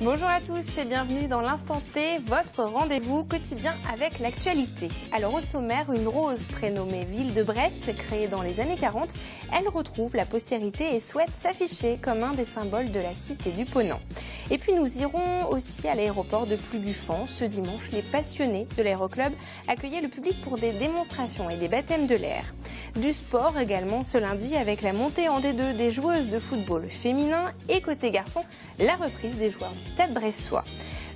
Bonjour à tous et bienvenue dans l'Instant T, votre rendez-vous quotidien avec l'actualité. Alors au sommaire, une rose prénommée Ville de Brest, créée dans les années 40, elle retrouve la postérité et souhaite s'afficher comme un des symboles de la cité du Ponant. Et puis nous irons aussi à l'aéroport de Plougufan. Ce dimanche, les passionnés de l'aéroclub accueillaient le public pour des démonstrations et des baptêmes de l'air. Du sport également ce lundi avec la montée en D2 des joueuses de football féminin et côté garçon, la reprise des joueurs du Stade brestois.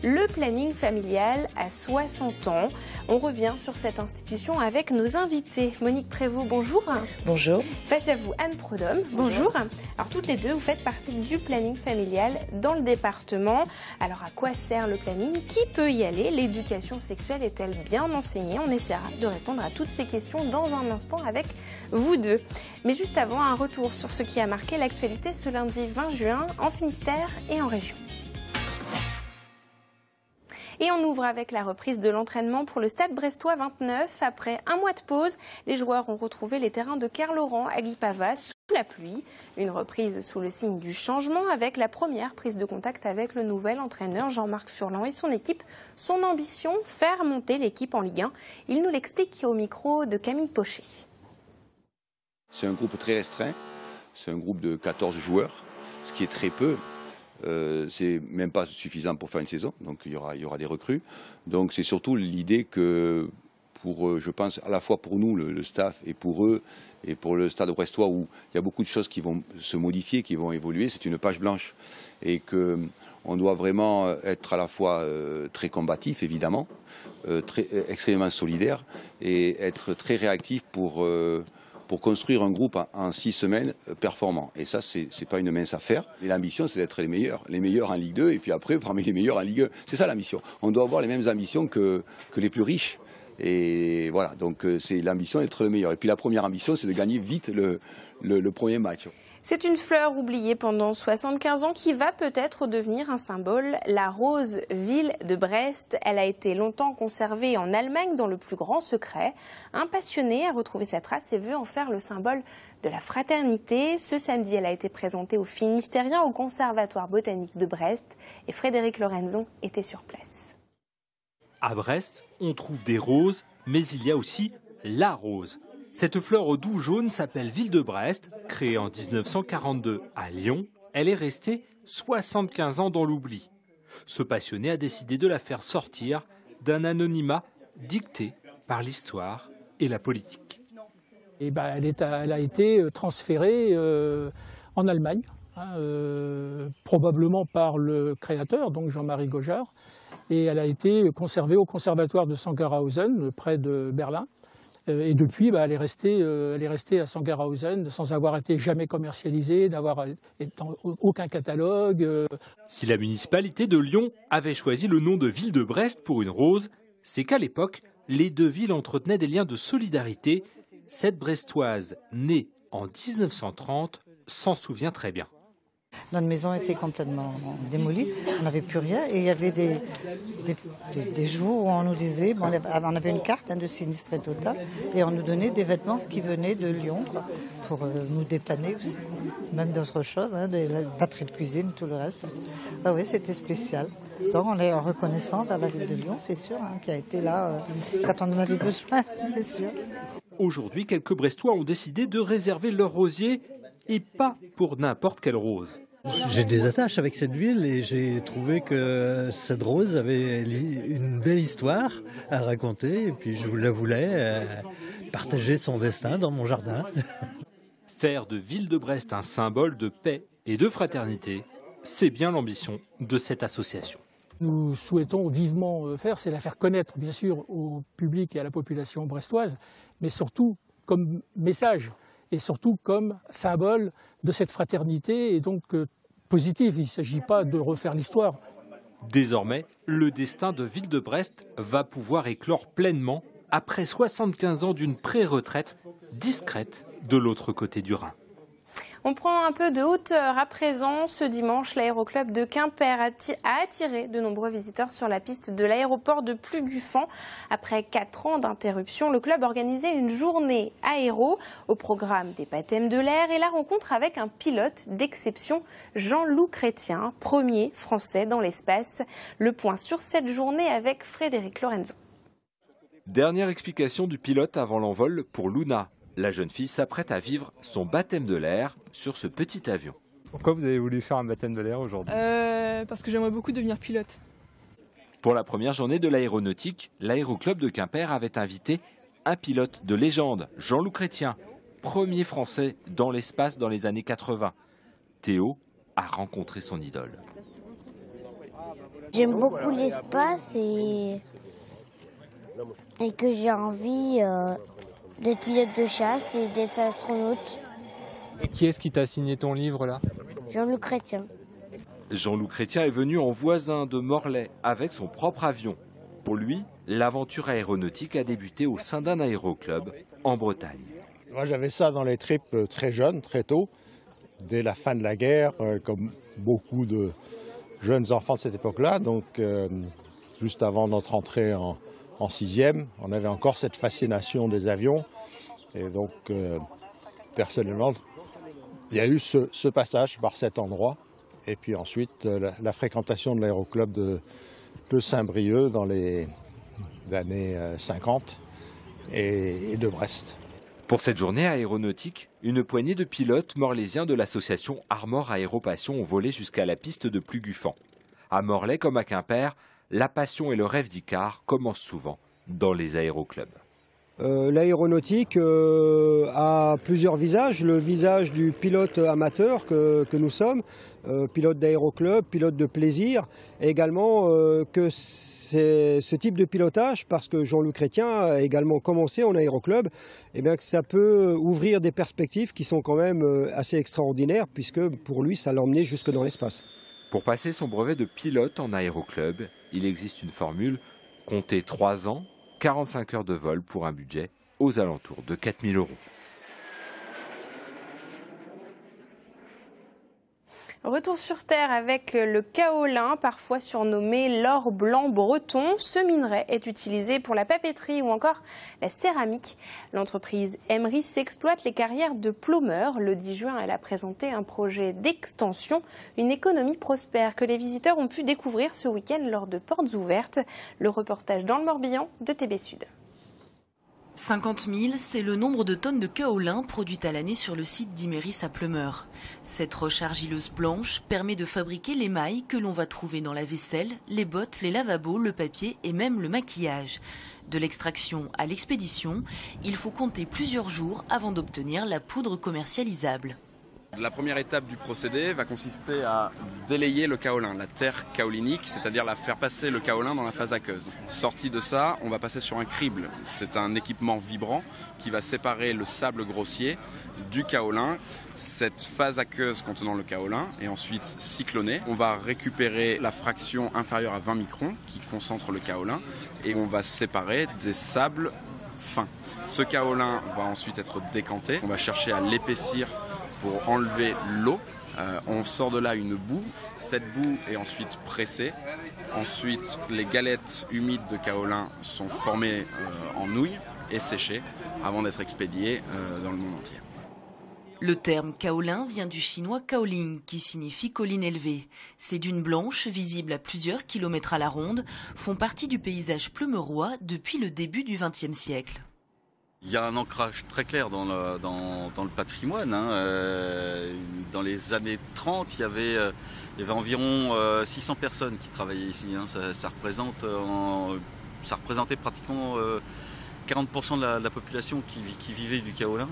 Le planning familial à 60 ans. On revient sur cette institution avec nos invités. Monique Prévost, bonjour. Bonjour. Face à vous, Anne Prodhomme, bonjour. Alors toutes les deux, vous faites partie du planning familial dans le département. Alors à quoi sert le planning? Qui peut y aller? L'éducation sexuelle est-elle bien enseignée? On essaiera de répondre à toutes ces questions dans un instant avec vous deux. Mais juste avant, un retour sur ce qui a marqué l'actualité ce lundi 20 juin en Finistère et en région. Et on ouvre avec la reprise de l'entraînement pour le Stade brestois 29. Après un mois de pause, les joueurs ont retrouvé les terrains de Kerlaurant à Guipavas sous la pluie. Une reprise sous le signe du changement avec la première prise de contact avec le nouvel entraîneur Jean-Marc Furlan et son équipe. Son ambition, faire monter l'équipe en Ligue 1. Il nous l'explique au micro de Camille Pochet. C'est un groupe très restreint. C'est un groupe de 14 joueurs, ce qui est très peu. C'est même pas suffisant pour faire une saison, donc il y aura des recrues. Donc c'est surtout l'idée que, je pense, à la fois pour nous, le staff, et pour eux, et pour le Stade brestois, où il y a beaucoup de choses qui vont se modifier, qui vont évoluer, c'est une page blanche. Et qu'on doit vraiment être à la fois très combatif, évidemment, extrêmement solidaire, et être très réactif pour construire un groupe en 6 semaines performant. Et ça, c'est pas une mince affaire. Et l'ambition, c'est d'être les meilleurs en Ligue 2, et puis après, parmi les meilleurs en Ligue 1. C'est ça l'ambition. On doit avoir les mêmes ambitions que les plus riches. Et voilà, donc c'est l'ambition d'être le meilleur. Et puis la première ambition, c'est de gagner vite le premier match. C'est une fleur oubliée pendant 75 ans qui va peut-être devenir un symbole. La rose Ville de Brest, elle a été longtemps conservée en Allemagne dans le plus grand secret. Un passionné a retrouvé sa trace et veut en faire le symbole de la fraternité. Ce samedi, elle a été présentée aux Finistériens au Conservatoire botanique de Brest et Frédéric Lorenzon était sur place. À Brest, on trouve des roses, mais il y a aussi la rose. Cette fleur au doux jaune s'appelle Ville de Brest, créée en 1942 à Lyon. Elle est restée 75 ans dans l'oubli. Ce passionné a décidé de la faire sortir d'un anonymat dicté par l'histoire et la politique. Et elle a été transférée en Allemagne, probablement par le créateur, donc Jean-Marie Gaujard. Et elle a été conservée au conservatoire de Sangerhausen, près de Berlin. Et depuis, elle est restée à Sangerhausen sans avoir été jamais commercialisée, d'avoir dans aucun catalogue. Si la municipalité de Lyon avait choisi le nom de Ville de Brest pour une rose, c'est qu'à l'époque, les deux villes entretenaient des liens de solidarité. Cette Brestoise, née en 1930, s'en souvient très bien. Notre maison était complètement démolie, on n'avait plus rien et il y avait des jours où on nous disait, on avait une carte de sinistré total et on nous donnait des vêtements qui venaient de Lyon pour nous dépanner aussi, même d'autres choses, des batteries de cuisine, tout le reste. Ah oui, c'était spécial. Donc on est reconnaissant à la ville de Lyon, c'est sûr, qui a été là quand on en avait besoin, c'est sûr. Aujourd'hui, quelques Brestois ont décidé de réserver leur rosier et pas pour n'importe quelle rose. J'ai des attaches avec cette ville et j'ai trouvé que cette rose avait une belle histoire à raconter et puis je la voulais partager son destin dans mon jardin. Faire de Ville de Brest un symbole de paix et de fraternité, c'est bien l'ambition de cette association. Nous souhaitons vivement c'est la faire connaître bien sûr au public et à la population brestoise, mais surtout comme message. Et surtout comme symbole de cette fraternité et donc positive. Il ne s'agit pas de refaire l'histoire. Désormais, le destin de Ville de Brest va pouvoir éclore pleinement après 75 ans d'une pré-retraite discrète de l'autre côté du Rhin. On prend un peu de hauteur à présent. Ce dimanche, l'aéroclub de Quimper a attiré de nombreux visiteurs sur la piste de l'aéroport de Plugufan. Après 4 ans d'interruption, le club organisait une journée aéro au programme des baptêmes de l'air et la rencontre avec un pilote d'exception, Jean-Loup Chrétien, premier français dans l'espace. Le point sur cette journée avec Frédéric Lorenzo. Dernière explication du pilote avant l'envol pour Luna. La jeune fille s'apprête à vivre son baptême de l'air sur ce petit avion. Pourquoi vous avez voulu faire un baptême de l'air aujourd'hui? Parce que j'aimerais beaucoup devenir pilote. Pour la première journée de l'aéronautique, l'aéroclub de Quimper avait invité un pilote de légende, Jean-Loup Chrétien, premier français dans l'espace dans les années 80. Théo a rencontré son idole. J'aime beaucoup l'espace et que j'ai envie d'être pilote de chasse et d'être astronaute. Et qui est-ce qui t'a signé ton livre là? Jean-Loup Chrétien. Jean-Loup Chrétien est venu en voisin de Morlaix avec son propre avion. Pour lui, l'aventure aéronautique a débuté au sein d'un aéroclub en Bretagne. Moi j'avais ça dans les tripes très jeune, très tôt, dès la fin de la guerre, comme beaucoup de jeunes enfants de cette époque-là. Donc juste avant notre entrée en 6e, on avait encore cette fascination des avions. Et donc, personnellement, il y a eu ce passage par cet endroit. Et puis ensuite, la fréquentation de l'aéroclub de Saint-Brieuc dans les années 50 et de Brest. Pour cette journée aéronautique, une poignée de pilotes morlaisiens de l'association Armor Aéropassion ont volé jusqu'à la piste de Plugufan. À Morlaix comme à Quimper, la passion et le rêve d'Icare commencent souvent dans les aéroclubs. L'aéronautique a plusieurs visages. Le visage du pilote amateur que nous sommes, pilote d'aéroclub, pilote de plaisir, et également que c'est ce type de pilotage, parce que Jean-Loup Chrétien a également commencé en aéroclub, et bien que ça peut ouvrir des perspectives qui sont quand même assez extraordinaires, puisque pour lui, ça l'a emmené jusque dans l'espace. Pour passer son brevet de pilote en aéroclub, il existe une formule, comptez 3 ans, 45 heures de vol pour un budget aux alentours de 4 000 €. Retour sur Terre avec le kaolin, parfois surnommé l'or blanc breton. Ce minerai est utilisé pour la papeterie ou encore la céramique. L'entreprise Emrys exploite les carrières de plomeurs. Le 10 juin, elle a présenté un projet d'extension, une économie prospère que les visiteurs ont pu découvrir ce week-end lors de portes ouvertes. Le reportage dans le Morbihan de TB Sud. 50 000, c'est le nombre de tonnes de kaolin produites à l'année sur le site d'Imerys à Plumeur. Cette roche argileuse blanche permet de fabriquer l'émail que l'on va trouver dans la vaisselle, les bottes, les lavabos, le papier et même le maquillage. De l'extraction à l'expédition, il faut compter plusieurs jours avant d'obtenir la poudre commercialisable. La première étape du procédé va consister à délayer le kaolin, la terre kaolinique, c'est-à-dire la faire passer le kaolin dans la phase aqueuse. Sorti de ça, on va passer sur un crible. C'est un équipement vibrant qui va séparer le sable grossier du kaolin. Cette phase aqueuse contenant le kaolin est ensuite cyclonnée. On va récupérer la fraction inférieure à 20 microns qui concentre le kaolin et on va séparer des sables fins. Ce kaolin va ensuite être décanté. On va chercher à l'épaissir pour enlever l'eau. On sort de là une boue. Cette boue est ensuite pressée. Ensuite, les galettes humides de kaolin sont formées en nouilles et séchées avant d'être expédiées dans le monde entier. Le terme kaolin vient du chinois kaoling, qui signifie colline élevée. Ces dunes blanches, visibles à plusieurs kilomètres à la ronde, font partie du paysage plumeurois depuis le début du XXe siècle. Il y a un ancrage très clair dans le patrimoine. Dans les années 30, il y avait environ 600 personnes qui travaillaient ici. Ça représentait pratiquement 40% de la population qui vivait du kaolin.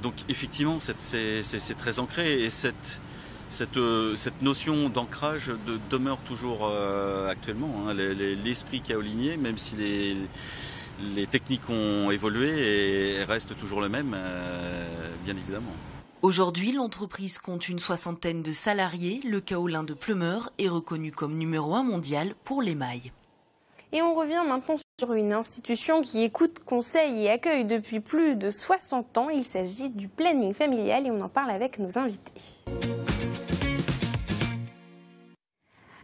Donc effectivement, c'est très ancré et cette notion d'ancrage demeure toujours actuellement. L'esprit kaolinier, même si les techniques ont évolué et restent toujours les mêmes, bien évidemment. Aujourd'hui, l'entreprise compte une 60aine de salariés. Le kaolin de Plumeur est reconnu comme numéro 1 mondial pour l'émail. Et on revient maintenant Sur une institution qui écoute, conseille et accueille depuis plus de 60 ans, il s'agit du planning familial et on en parle avec nos invités.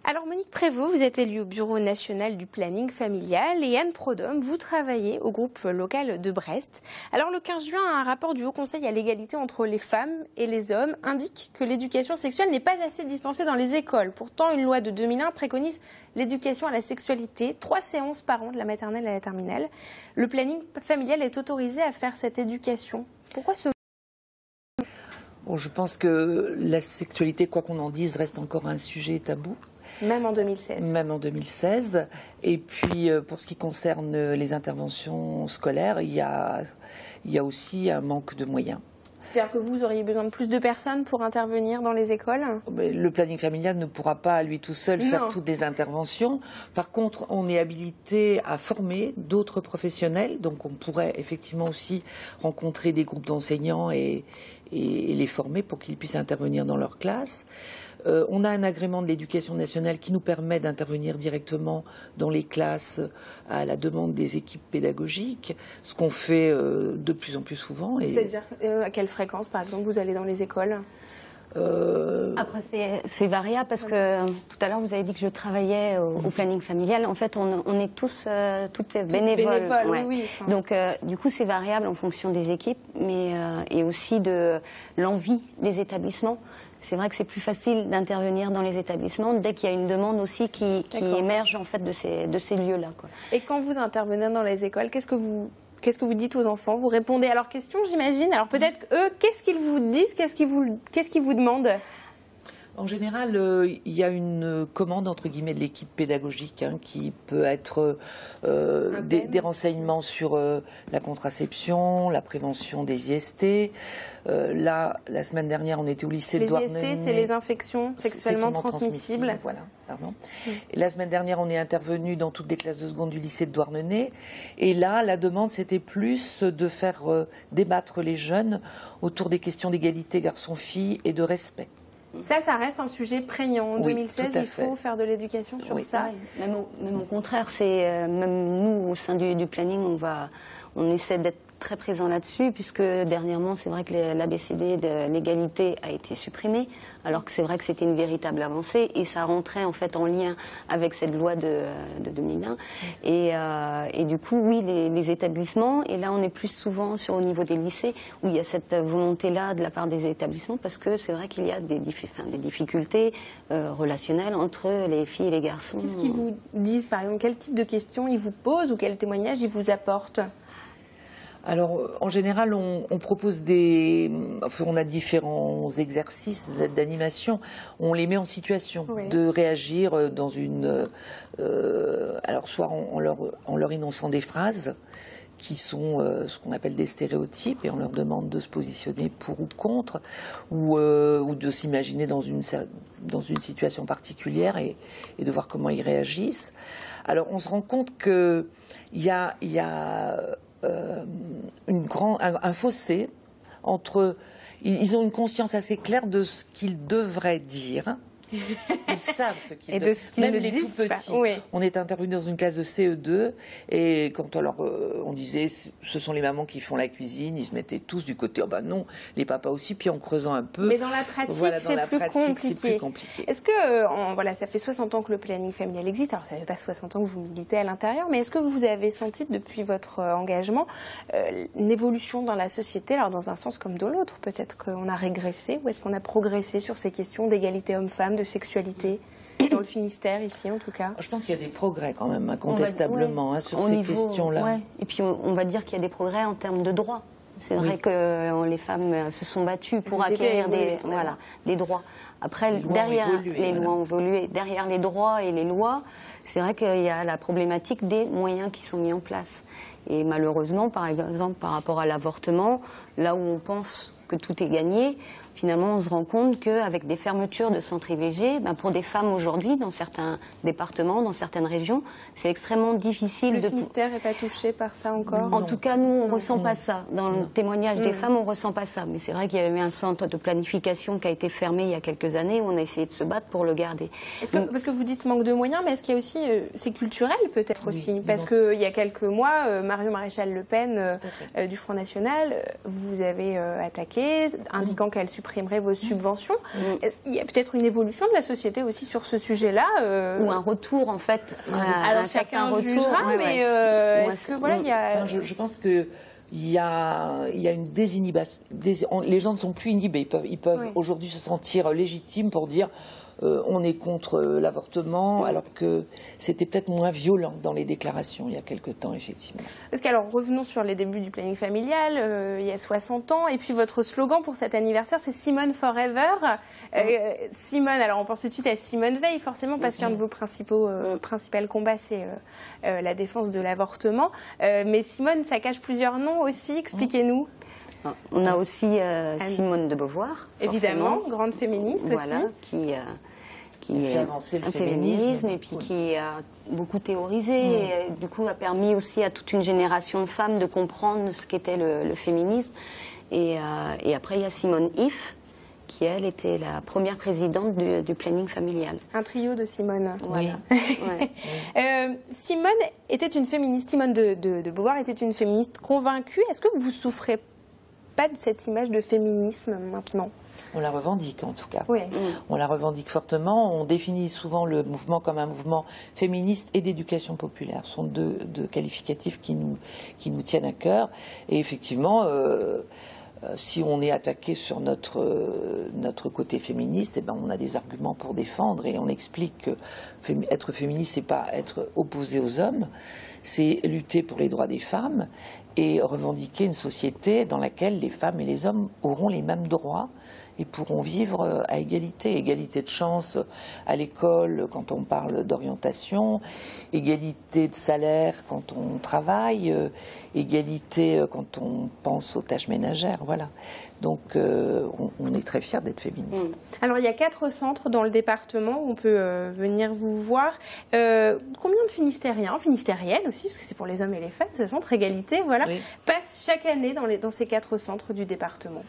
Alors Monique Prévost, vous êtes élue au Bureau national du planning familial et Anne Prodhomme, vous travaillez au groupe local de Brest. Alors le 15 juin, un rapport du Haut Conseil à l'égalité entre les femmes et les hommes indique que l'éducation sexuelle n'est pas assez dispensée dans les écoles. Pourtant, une loi de 2001 préconise l'éducation à la sexualité, 3 séances par an de la maternelle à la terminale. Le planning familial est autorisé à faire cette éducation. Pourquoi ce... Bon, je pense que la sexualité, quoi qu'on en dise, reste encore un sujet tabou. Même en 2016. Même en 2016. Et puis, pour ce qui concerne les interventions scolaires, il y a aussi un manque de moyens. C'est-à-dire que vous auriez besoin de plus de personnes pour intervenir dans les écoles? Le planning familial ne pourra pas à lui tout seul faire toutes les interventions. Par contre, on est habilité à former d'autres professionnels. Donc, on pourrait effectivement aussi rencontrer des groupes d'enseignants et les former pour qu'ils puissent intervenir dans leur classe. On a un agrément de l'éducation nationale qui nous permet d'intervenir directement dans les classes à la demande des équipes pédagogiques, ce qu'on fait de plus en plus souvent. C'est-à-dire à quelle fréquence, par exemple, vous allez dans les écoles? Après, c'est variable parce que tout à l'heure, vous avez dit que je travaillais au planning familial. En fait, on est toutes bénévoles. Ouais. Oui. Donc, du coup, c'est variable en fonction des équipes, mais et aussi de l'envie des établissements. C'est vrai que c'est plus facile d'intervenir dans les établissements dès qu'il y a une demande aussi qui émerge en fait de ces lieux-là. Et quand vous intervenez dans les écoles, qu'est-ce que vous dites aux enfants? Vous répondez à leurs questions, j'imagine. Alors peut-être eux, qu'est-ce qu'ils vous disent? Qu'est-ce qu'ils vous demandent? En général, il y a une commande, entre guillemets, de l'équipe pédagogique qui peut être des renseignements sur la contraception, la prévention des IST. Là, la semaine dernière, on était au lycée de Douarnenez. Les IST, c'est les infections sexuellement transmissibles. Voilà, pardon. Et la semaine dernière, on est intervenu dans toutes les classes de seconde du lycée de Douarnenez. Et là, la demande, c'était plus de faire débattre les jeunes autour des questions d'égalité garçons-filles et de respect. Ça reste un sujet prégnant. En 2016, il faut faire de l'éducation sur ça. Ouais. Même au contraire, même nous, au sein du planning, on essaie d'être très présent là-dessus, puisque dernièrement, c'est vrai que l'ABCD de l'égalité a été supprimé, alors que c'est vrai que c'était une véritable avancée, et ça rentrait en fait en lien avec cette loi de 2001. Et du coup, oui, les établissements, et là on est plus souvent au niveau des lycées, où il y a cette volonté-là de la part des établissements, parce que c'est vrai qu'il y a des difficultés relationnelles entre les filles et les garçons. Qu'est-ce qu'ils vous disent, par exemple? Quel type de questions ils vous posent ou quel témoignage ils vous apportent? Alors, en général, on propose on a différents exercices d'animation. On les met en situation de réagir dans une... alors, soit en leur énonçant des phrases qui sont ce qu'on appelle des stéréotypes, et on leur demande de se positionner pour ou contre, ou de s'imaginer dans une situation particulière et de voir comment ils réagissent. Alors, on se rend compte qu'il y a un fossé entre... Ils ont une conscience assez claire de ce qu'ils devraient dire. Ils savent ce qu'ils doivent dire. Même les tout petits. Oui. On est intervenu dans une classe de CE2 et quand on disait ce sont les mamans qui font la cuisine, ils se mettaient tous du côté non, les papas aussi, puis en creusant un peu. Mais dans la pratique, c'est plus compliqué. Est-ce que ça fait 60 ans que le planning familial existe, alors ça fait pas 60 ans que vous militez à l'intérieur, mais est-ce que vous avez senti depuis votre engagement une évolution dans la société, alors dans un sens comme dans l'autre? Peut-être qu'on a régressé, ou est-ce qu'on a progressé sur ces questions d'égalité homme-femme, de sexualité, dans le Finistère, ici en tout cas? Je pense qu'il y a des progrès quand même, incontestablement, sur ces questions-là. Ouais. Et puis on va dire qu'il y a des progrès en termes de droits. C'est vrai que les femmes se sont battues pour acquérir des droits. Après, derrière les lois ont évolué. Derrière les droits et les lois, c'est vrai qu'il y a la problématique des moyens qui sont mis en place. Et malheureusement, par exemple, par rapport à l'avortement, là où on pense que tout est gagné, finalement, on se rend compte qu'avec des fermetures de centres IVG, pour des femmes aujourd'hui, dans certains départements, dans certaines régions, c'est extrêmement difficile. Le Finistère n'est pas touché par ça encore? En tout cas, nous, on ne ressent pas ça. Dans le témoignage des femmes, on ne ressent pas ça. Mais c'est vrai qu'il y a eu un centre de planification qui a été fermé il y a quelques années, où on a essayé de se battre pour le garder. Parce que vous dites manque de moyens, mais est-ce qu'il y a aussi... c'est culturel peut-être aussi, parce qu'il y a quelques mois, Marion Maréchal Le Pen du Front National, vous avez attaqué, indiquant qu'elle supprimerait vos subventions. Il y a peut-être une évolution de la société aussi sur ce sujet-là ou un retour, en fait. Alors chacun jugera, mais est-ce que voilà, il y a... Je pense que il y a une désinhibition. Les gens ne sont plus inhibés. Ils peuvent aujourd'hui se sentir légitimes pour dire on est contre l'avortement, alors que c'était peut-être moins violent dans les déclarations il y a quelque temps, effectivement. Parce qu'alors, revenons sur les débuts du planning familial, il y a 60 ans, et puis votre slogan pour cet anniversaire, c'est Simone Forever. Simone, alors on pense tout de suite à Simone Veil, forcément, parce qu'un de vos principaux combats, c'est la défense de l'avortement. Mais Simone, ça cache plusieurs noms aussi, expliquez-nous. On a aussi Simone de Beauvoir, évidemment, grande féministe aussi, qui est un féminisme et puis qui a beaucoup théorisé et du coup a permis aussi à toute une génération de femmes de comprendre ce qu'était le féminisme. Et après il y a Simone If, qui elle était la première présidente du planning familial. Un trio de Simone. Voilà. Simone était une féministe, Simone de Beauvoir était une féministe convaincue. Est-ce que vous souffrez pas de cette image de féminisme maintenant? On la revendique en tout cas. Oui. On la revendique fortement. On définit souvent le mouvement comme un mouvement féministe et d'éducation populaire. Ce sont deux qualificatifs qui nous tiennent à cœur. Et effectivement, si on est attaqué sur notre côté féministe, on a des arguments pour défendre et on explique que être féministe, c'est pas être opposé aux hommes, c'est lutter pour les droits des femmes et revendiquer une société dans laquelle les femmes et les hommes auront les mêmes droits et pourront vivre à égalité. Égalité de chance à l'école quand on parle d'orientation, égalité de salaire quand on travaille, égalité quand on pense aux tâches ménagères. Voilà. Donc on est très fiers d'être féministes. Alors il y a 4 centres dans le département où on peut venir vous voir. Combien de Finistériens, Finistériennes aussi, parce que c'est pour les hommes et les femmes, ce centre égalité, voilà, passent chaque année dans ces 4 centres du département?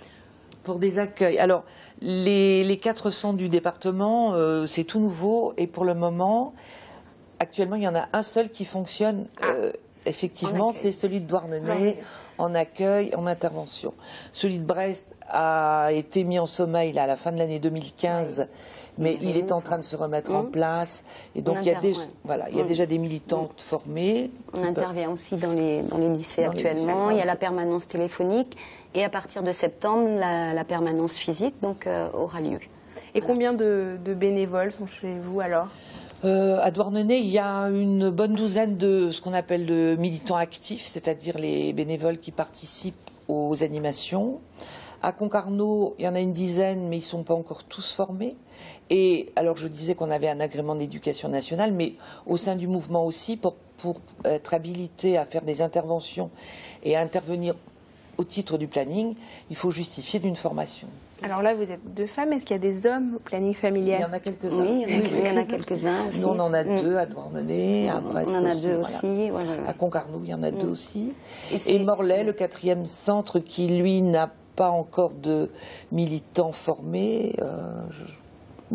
Pour des accueils. Alors, les 4 centres du département, c'est tout nouveau et pour le moment, actuellement, il y en a un seul qui fonctionne effectivement, c'est celui de Douarnenez, en accueil, en intervention. Celui de Brest a été mis en sommeil là, à la fin de l'année 2015, mais il est en train de se remettre en place. Et donc, il y a déjà des militantes formées. On intervient aussi dans les lycées actuellement. Il y a la permanence téléphonique. Et à partir de septembre, la permanence physique donc, aura lieu. Et combien de bénévoles sont chez vous alors? À Douarnenez, il y a une bonne douzaine de ce qu'on appelle de militants actifs, c'est-à-dire les bénévoles qui participent aux animations. À Concarneau, il y en a une dizaine, mais ils ne sont pas encore tous formés. Et alors, je disais qu'on avait un agrément d'éducation nationale, mais au sein du mouvement aussi, pour être habilité à faire des interventions et à intervenir au titre du planning, il faut justifier d'une formation. Alors là, vous êtes 2 femmes. Est-ce qu'il y a des hommes au planning familial? Il y en a quelques-uns. Oui, il y en a quelques-uns aussi. Nous, on en a 2 à Douarnenez, à Brest on en a aussi. 2 aussi. À Concarneau, il y en a 2 aussi. Et Morlaix, le 4e centre, qui, lui, n'a pas encore de militants formés.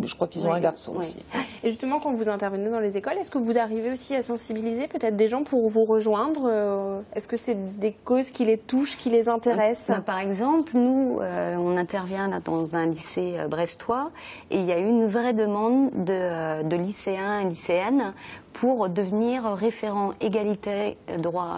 Je crois qu'ils ont un garçon aussi. Et justement, quand vous intervenez dans les écoles, est-ce que vous arrivez aussi à sensibiliser peut-être des gens pour vous rejoindre? Est-ce que c'est des causes qui les touchent, qui les intéressent? Par exemple, nous, on intervient là, dans un lycée brestois et il y a eu une vraie demande de lycéens et lycéennes pour devenir référent égalité droit,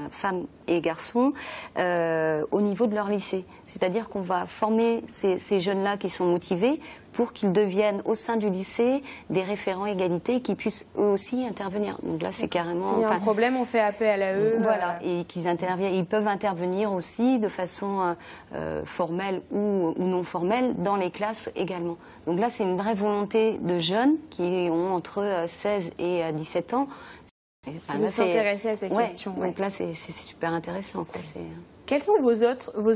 femmes et garçons au niveau de leur lycée. C'est-à-dire qu'on va former ces jeunes-là qui sont motivés pour qu'ils deviennent au sein du lycée des référents égalité et qu'ils puissent eux aussi intervenir. Donc là, c'est carrément... S'il y a un problème, on fait appel à eux. Voilà, et qu'ils interviennent. Ils peuvent intervenir aussi de façon formelle ou non formelle dans les classes également. Donc là, c'est une vraie volonté de jeunes qui ont entre 16 et 17 ans. De s'intéresser à ces questions. Donc là, c'est super intéressant. Quels sont vos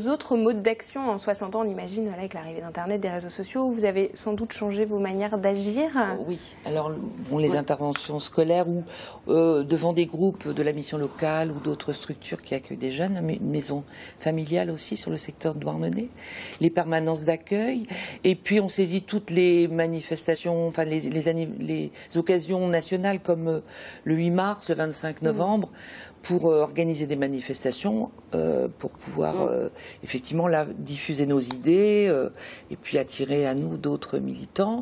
autres modes d'action en 60 ans? On imagine, avec l'arrivée d'Internet, des réseaux sociaux, vous avez sans doute changé vos manières d'agir. Oui, alors les interventions scolaires ou devant des groupes de la mission locale ou d'autres structures qui accueillent des jeunes, une maison familiale aussi sur le secteur de Douarnenez, les permanences d'accueil, et puis on saisit toutes les manifestations, enfin les occasions nationales comme le 8 mars, le 25 novembre, pour organiser des manifestations, pour pouvoir effectivement diffuser nos idées et puis attirer à nous d'autres militants.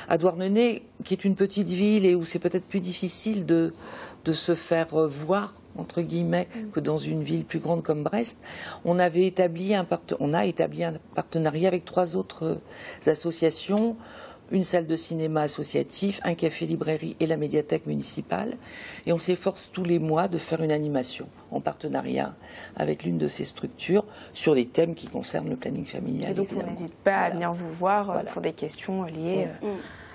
À Douarnenez, qui est une petite ville et où c'est peut-être plus difficile de se faire voir, entre guillemets, que dans une ville plus grande comme Brest, on a établi un partenariat avec 3 autres associations, une salle de cinéma associatif, un café-librairie et la médiathèque municipale. Et on s'efforce tous les mois de faire une animation en partenariat avec l'une de ces structures sur des thèmes qui concernent le planning familial. Et donc on n'hésite pas à venir vous voir pour des questions liées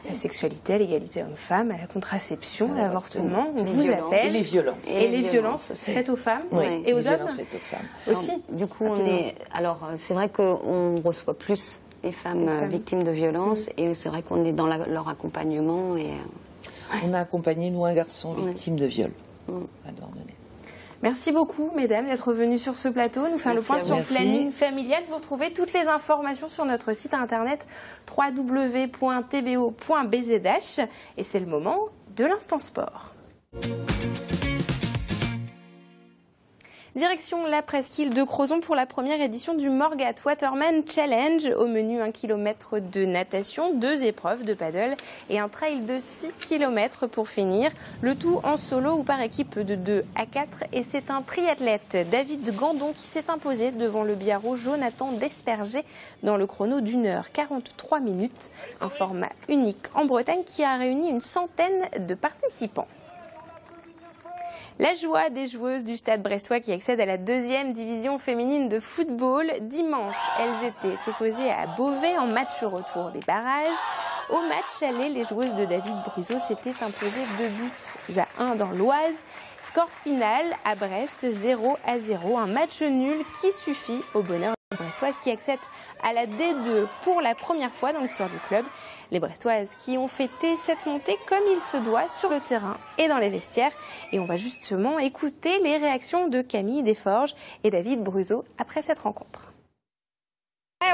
à la sexualité, à l'égalité homme-femme, à la contraception, à l'avortement. On vous appelle. Et les violences. Et les violences faites aux femmes et aux hommes aussi. Du coup, c'est vrai qu'on reçoit plus les femmes victimes de violences et c'est vrai qu'on est dans leur accompagnement. On a accompagné, nous, un garçon victime de viol à Douarnenez. Merci beaucoup, mesdames, d'être venues sur ce plateau, nous faire le point sur le planning familial. Vous retrouvez toutes les informations sur notre site internet www.tbo.bzh et c'est le moment de l'instant sport. Direction la presqu'île de Crozon pour la première édition du Morgat Waterman Challenge. Au menu 1 km de natation, 2 épreuves de paddle et un trail de 6 km pour finir. Le tout en solo ou par équipe de 2 à 4. Et c'est un triathlète, David Gandon, qui s'est imposé devant le biarro Jonathan Desperger dans le chrono d'1 h 43 minutes. Un format unique en Bretagne qui a réuni une centaine de participants. La joie des joueuses du Stade brestois qui accèdent à la 2e division féminine de football. Dimanche, elles étaient opposées à Beauvais en match retour des barrages. Au match aller, les joueuses de David Bruzo s'étaient imposées 2-1 dans l'Oise. Score final à Brest, 0-0. Un match nul qui suffit au bonheur des Brestoises qui accèdent à la D2 pour la première fois dans l'histoire du club. Les Brestoises qui ont fêté cette montée comme il se doit sur le terrain et dans les vestiaires. Et on va justement écouter les réactions de Camille Desforges et David Bruzo après cette rencontre.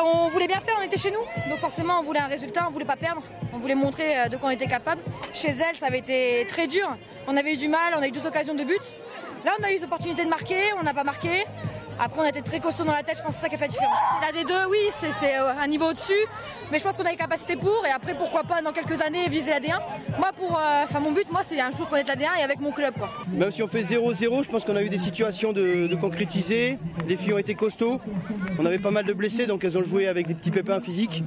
On voulait bien faire, on était chez nous, donc forcément on voulait un résultat, on voulait pas perdre, on voulait montrer de quoi on était capable. Chez elles, ça avait été très dur, on avait eu du mal, on a eu 2 occasions de but. Là on a eu l'opportunité de marquer, on n'a pas marqué. Après on a été très costaud dans la tête, je pense que c'est ça qui a fait la différence. La D2, oui, c'est un niveau au-dessus, mais je pense qu'on a les capacités pour, et après pourquoi pas dans quelques années viser la D1. Moi mon but, c'est un jour connaître la D1 et avec mon club, quoi. Même si on fait 0-0, je pense qu'on a eu des situations de concrétiser, les filles ont été costauds, on avait pas mal de blessés, donc elles ont joué avec des petits pépins physiques.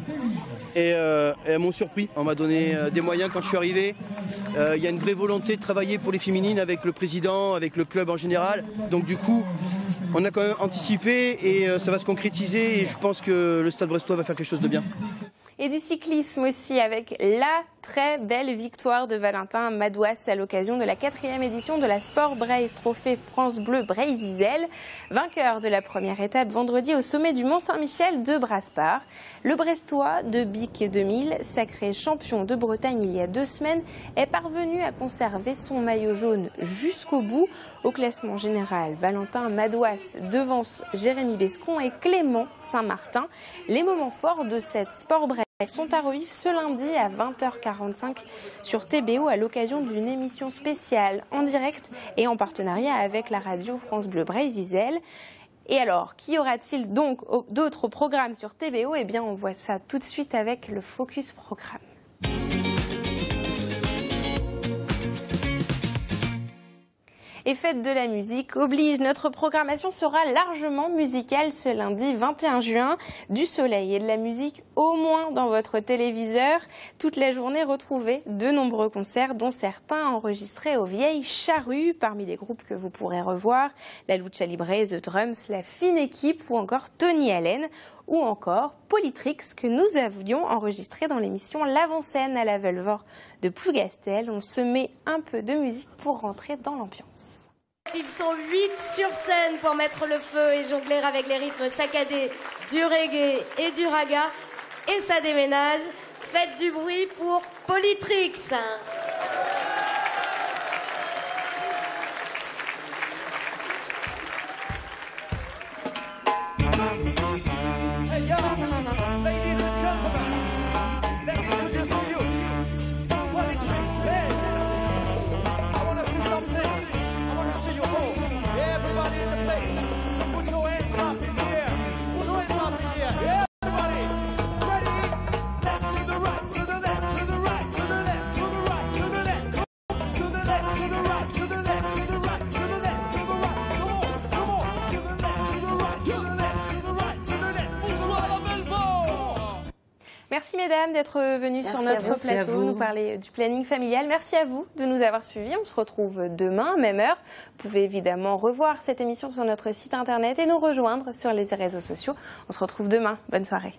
Et elles m'ont surpris, on m'a donné des moyens quand je suis arrivé. Il y a une vraie volonté de travailler pour les féminines avec le président, avec le club en général. Donc du coup, on a quand même anticipé et ça va se concrétiser et je pense que le Stade brestois va faire quelque chose de bien. Et du cyclisme aussi avec la très belle victoire de Valentin Madouas à l'occasion de la 4e édition de la Sport Braise Trophée France Bleu Braise-Isel. Vainqueur de la première étape vendredi au sommet du Mont-Saint-Michel de Brasparts. Le Brestois de BIC 2000, sacré champion de Bretagne il y a 2 semaines, est parvenu à conserver son maillot jaune jusqu'au bout. Au classement général, Valentin Madouas devance Jérémy Bescron et Clément Saint-Martin. Les moments forts de cette Sport Braise sont à revivre ce lundi à 20h45 sur TBO à l'occasion d'une émission spéciale en direct et en partenariat avec la radio France Bleu Braise-Isel. Et alors, qu'y aura-t-il donc d'autres programmes sur TBO? Eh bien, on voit ça tout de suite avec le Focus Programme. Et fête de la musique oblige, notre programmation sera largement musicale ce lundi 21 juin. Du soleil et de la musique au moins dans votre téléviseur. Toute la journée, retrouvez de nombreux concerts, dont certains enregistrés aux Vieilles Charrues. Parmi les groupes que vous pourrez revoir, la Lucha Libre, The Drums, la Fine Équipe ou encore Tony Allen. Ou encore Polytrix que nous avions enregistré dans l'émission L'Avant-Scène à la Velvore de Plougastel. On se met un peu de musique pour rentrer dans l'ambiance. Ils sont 8 sur scène pour mettre le feu et jongler avec les rythmes saccadés du reggae et du raga. Et ça déménage. Faites du bruit pour Polytrix. Hey yo, ladies and gentlemen, let me introduce to you Polytrix Band. I wanna see something. I wanna see you home. Everybody in the place, put your hands up in the air. Put your hands up in the air. Everybody, ready? Left to the right, to the left, to the right, to the left, to the right, to the left, to the left, to the right, to the left, to the right, to the left, to the right. Come on, come on, to the left, to the right, to the left, to the right, to the left. Bonsoir la Belfort. Merci mesdames d'être venues sur notre plateau nous parler du planning familial. Merci à vous de nous avoir suivis. On se retrouve demain, même heure. Vous pouvez évidemment revoir cette émission sur notre site internet et nous rejoindre sur les réseaux sociaux. On se retrouve demain. Bonne soirée.